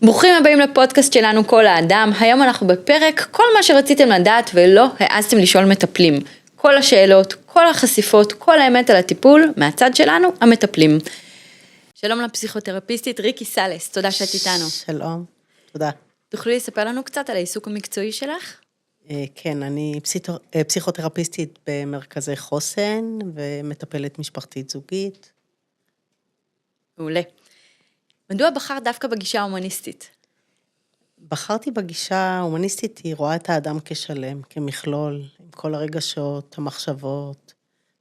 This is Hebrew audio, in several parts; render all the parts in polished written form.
ברוכים הבאים לפודקאסט שלנו כל האדם. היום אנחנו בפרק כל מה שרציתם לדעת ולא העזתם לשאול מטפלים. כל השאלות, כל החשיפות, כל האמת על הטיפול מהצד שלנו, המטפלים. שלום לפסיכותרפיסטית ריקי סלס, תודה שאת איתנו. שלום, תודה. תוכלי לספר לנו קצת על העיסוק המקצועי שלך? כן, אני פסיכותרפיסטית במרכזי חוסן ומטפלת משפחתית זוגית. מעולה. מדוע בחרת דווקא בגישה ההומניסטית? בחרתי בגישה ההומניסטית, היא רואה את האדם כשלם, כמכלול, עם כל הרגשות, המחשבות,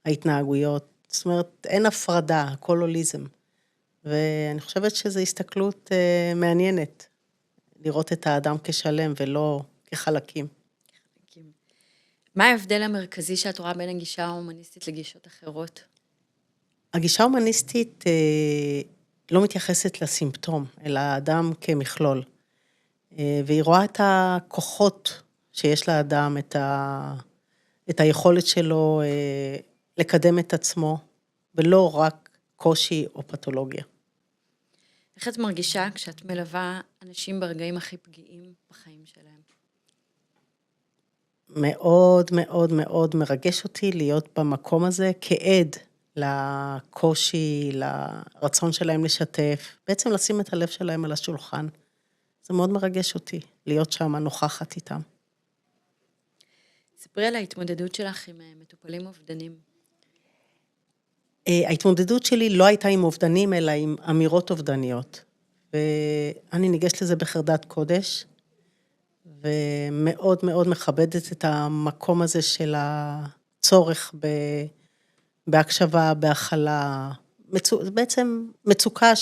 ההתנהגויות. זאת אומרת, אין הפרדה, הכל הוליזם. ואני חושבת שזו הסתכלות מעניינת, לראות את האדם כשלם ולא כחלקים. מה ההבדל המרכזי שאת רואה בין הגישה ההומניסטית לגישות אחרות? הגישה ההומניסטית לא מתייחסת לסימפטום, אלא האדם כמכלול. והיא רואה את הכוחות שיש לאדם, את היכולת שלו לקדם את עצמו, ולא רק קושי או פתולוגיה. איך את מרגישה כשאת מלווה אנשים ברגעים הכי פגיעים בחיים שלהם? מאוד מאוד מאוד מרגש אותי להיות במקום הזה כעד לקושי, לרצון שלהם לשתף, בעצם לשים את הלב שלהם על השולחן. זה מאוד מרגש אותי להיות שם נוכחת איתם. ספרי על ההתמודדות שלך עם מטופלים אובדנים. ההתמודדות שלי לא הייתה עם אובדנים, אלא עם אמירות אובדניות. ואני ניגשת לזה בחרדת קודש, ומאוד מאוד מכבדת את המקום הזה של הצורך בהקשבה, בהכלה. בעצם מצוקה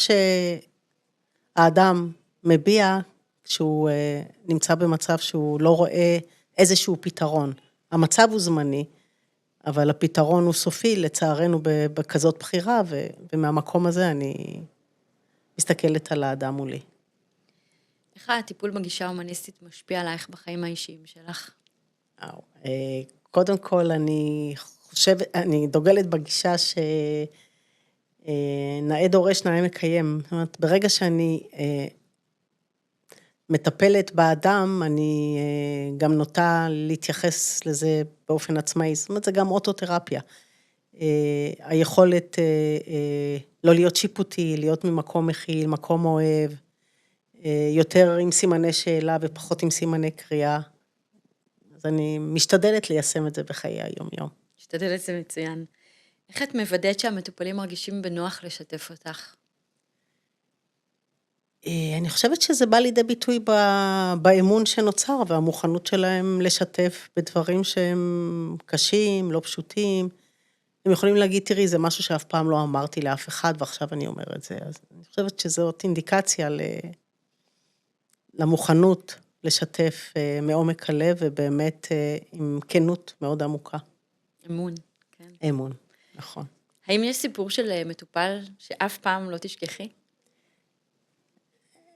שהאדם מביע כשהוא נמצא במצב שהוא לא רואה איזשהו פתרון. המצב הוא זמני, אבל הפתרון הוא סופי, לצערנו בכזאת בחירה, ומהמקום הזה אני מסתכלת על האדם מולי. איך הטיפול בגישה ההומניסטית משפיע עלייך בחיים האישיים שלך? קודם כל אני דוגלת בגישה נאה דורש נאה מקיים. זאת אומרת, ברגע שאני מטפלת באדם, אני גם נוטה להתייחס לזה באופן עצמאי. זאת אומרת, זה גם אוטותרפיה. היכולת לא להיות שיפוטי, להיות ממקום מכיל, מקום אוהב, יותר עם סימני שאלה ופחות עם סימני קריאה. אז אני משתדלת ליישם את זה בחיי היום-יום. משתדלת, זה מצוין. איך את מוודאת שהמטופלים מרגישים בנוח לשתף אותך? אני חושבת שזה בא לידי ביטוי באמון שנוצר, והמוכנות שלהם לשתף בדברים שהם קשים, לא פשוטים. הם יכולים להגיד, תראי, זה משהו שאף פעם לא אמרתי לאף אחד, ועכשיו אני אומר את זה. אז אני חושבת שזאת אינדיקציה למוכנות לשתף מעומק הלב, ובאמת עם כנות מאוד עמוקה. אמון, כן. אמון, נכון. האם יש סיפור של מטופל שאף פעם לא תשכחי?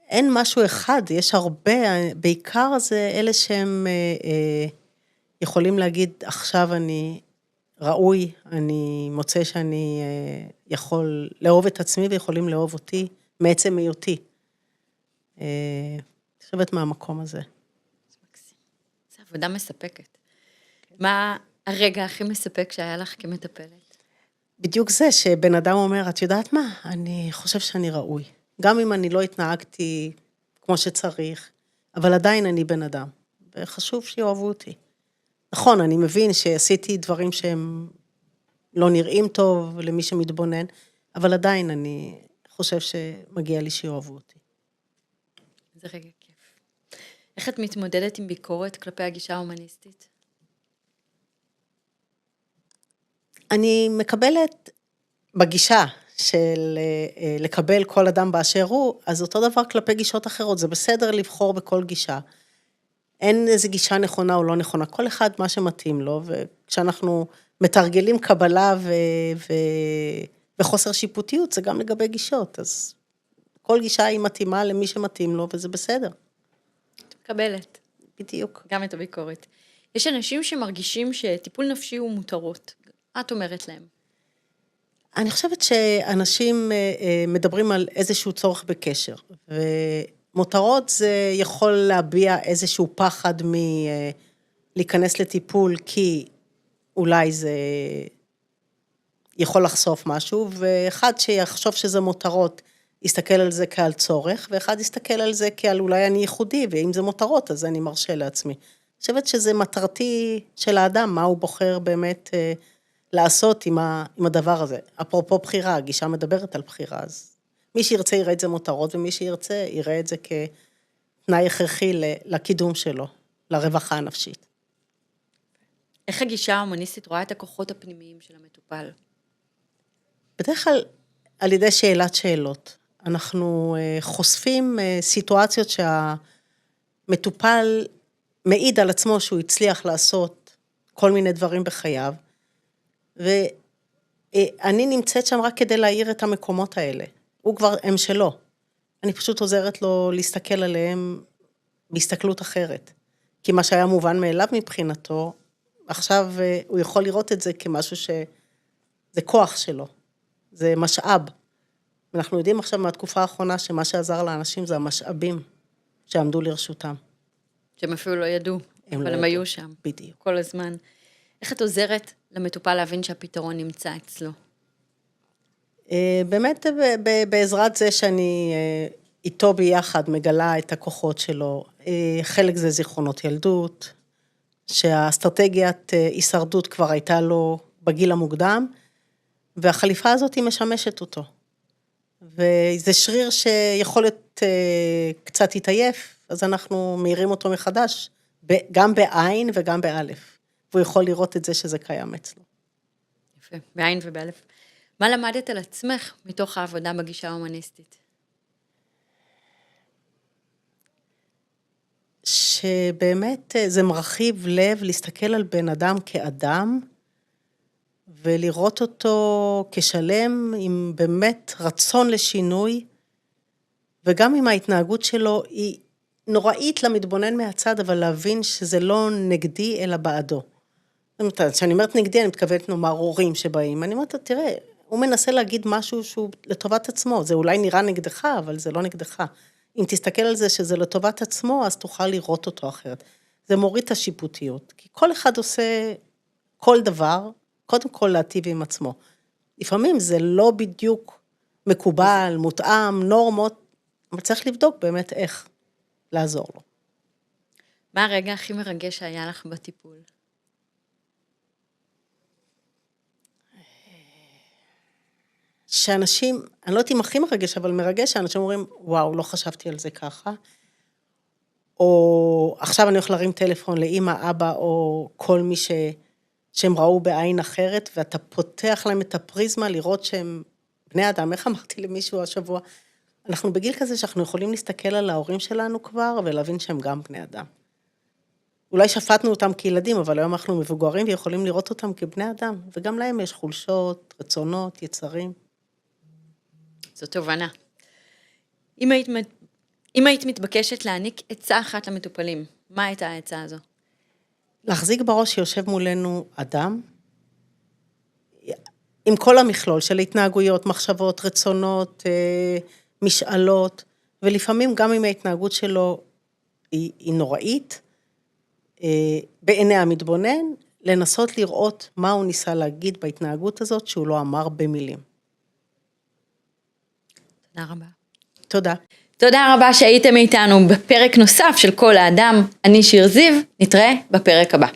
אין משהו אחד, יש הרבה, בעיקר זה אלה שהם יכולים להגיד, עכשיו אני ראוי, אני מוצא שאני יכול לאהוב את עצמי, ויכולים לאהוב אותי מעצם היותי. חושבת מהמקום הזה. זה עבודה מספקת. מה הרגע הכי מספק שהיה לך כמטפלת? בדיוק זה שבן אדם אומר, את יודעת מה? אני חושב שאני ראוי. גם אם אני לא התנהגתי כמו שצריך, אבל עדיין אני בן אדם, וחשוב שיאהבו אותי. נכון, אני מבין שעשיתי דברים שהם לא נראים טוב למי שמתבונן, אבל עדיין אני חושב שמגיע לי שיאהבו אותי. זה רגע כיף. איך את מתמודדת עם ביקורת כלפי הגישה ההומניסטית? אני מקבלת בגישה של לקבל כל אדם באשר הוא, אז אותו דבר כלפי גישות אחרות, זה בסדר לבחור בכל גישה. אין איזו גישה נכונה או לא נכונה, כל אחד מה שמתאים לו, וכשאנחנו מתרגלים קבלה וחוסר שיפוטיות, זה גם לגבי גישות, אז כל גישה היא מתאימה למי שמתאים לו, וזה בסדר. את מקבלת. בדיוק. גם את הביקורת. יש אנשים שמרגישים שטיפול נפשי הוא מותרות. מה את אומרת להם? אני חושבת שאנשים מדברים על איזשהו צורך בקשר, מותרות זה יכול להביע איזשהו פחד להיכנס לטיפול, כי אולי זה יכול לחשוף משהו, ואחד שיחשוב שזה מותרות, יסתכל על זה כעל צורך, ואחד יסתכל על זה כעל אולי אני ייחודי, ואם זה מותרות, אז אני מרשה לעצמי. אני חושבת שזה מטרתי של האדם, מה הוא בוחר באמת לעשות עם הדבר הזה. אפרופו בחירה, הגישה מדברת על בחירה, אז מי שירצה יראה את זה מותרות, ומי שירצה יראה את זה כתנאי הכרחי לקידום שלו, לרווחה הנפשית. איך הגישה ההומניסטית רואה את הכוחות הפנימיים של המטופל? בדרך כלל על ידי שאלת שאלות. אנחנו חושפים סיטואציות שהמטופל מעיד על עצמו שהוא הצליח לעשות כל מיני דברים בחייו, ואני נמצאת שם רק כדי להעיר את המקומות האלה. הוא כבר הם שלו. אני פשוט עוזרת לו להסתכל עליהם בהסתכלות אחרת. כי מה שהיה מובן מאליו מבחינתו, עכשיו הוא יכול לראות את זה כמשהו זה כוח שלו. זה משאב. אנחנו יודעים עכשיו מהתקופה האחרונה שמה שעזר לאנשים זה המשאבים שעמדו לרשותם. שהם אפילו לא ידעו, אבל הם היו שם. בדיוק. כל הזמן. איך את עוזרת למטופל להבין שהפתרון נמצא אצלו? באמת בעזרת זה שאני איתו ביחד מגלה את הכוחות שלו. חלק זה זיכרונות ילדות, שהאסטרטגיית הישרדות כבר הייתה לו בגיל המוקדם, והחליפה הזאת היא משמשת אותו. וזה שריר שיכול להיות קצת יתעייף, אז אנחנו מאירים אותו מחדש, גם בעין וגם באלף. והוא יכול לראות את זה שזה קיים אצלו. יפה, בעין ובאלף. מה למדת על עצמך מתוך העבודה בגישה ההומניסטית? שבאמת זה מרחיב לב להסתכל על בן אדם כאדם, ולראות אותו כשלם עם באמת רצון לשינוי, וגם אם ההתנהגות שלו היא נוראית למתבונן מהצד, אבל להבין שזה לא נגדי אלא בעדו. כשאני אומרת נגדי, אני מתכוונת נאמר הורים שבאים, אני אומרת, תראה, הוא מנסה להגיד משהו שהוא לטובת עצמו, זה אולי נראה נגדך, אבל זה לא נגדך. אם תסתכל על זה שזה לטובת עצמו, אז תוכל לראות אותו אחרת. זה מוריד את השיפוטיות, כי כל אחד עושה כל דבר, קודם כל להטיב עם עצמו. לפעמים זה לא בדיוק מקובל, מותאם, נורמות, אבל צריך לבדוק באמת איך לעזור לו. מה הרגע הכי מרגש שהיה לך בטיפול? שאנשים, אני לא יודעת אם הכי מרגש, אבל מרגש שאנשים אומרים, וואו, לא חשבתי על זה ככה, או עכשיו אני הולך להרים טלפון לאמא, אבא, או כל מי שהם ראו בעין אחרת, ואתה פותח להם את הפריזמה, לראות שהם בני אדם. איך אמרתי למישהו השבוע, אנחנו בגיל כזה שאנחנו יכולים להסתכל על ההורים שלנו כבר, ולהבין שהם גם בני אדם. אולי שפטנו אותם כילדים, אבל היום אנחנו מבוגרים, ויכולים לראות אותם כבני אדם, וגם להם יש חולשות, רצונות, יצרים. זאת תובנה. אם היית מתבקשת להעניק עצה אחת למטופלים, מה הייתה העצה הזו? להחזיק בראש שיושב מולנו אדם, עם כל המכלול של התנהגויות, מחשבות, רצונות, משאלות, ולפעמים גם אם ההתנהגות שלו היא נוראית, בעיני המתבונן, לנסות לראות מה הוא ניסה להגיד בהתנהגות הזאת, שהוא לא אמר במילים. תודה רבה. תודה. תודה רבה שהייתם איתנו בפרק נוסף של כל האדם. אני שיר זיו, נתראה בפרק הבא.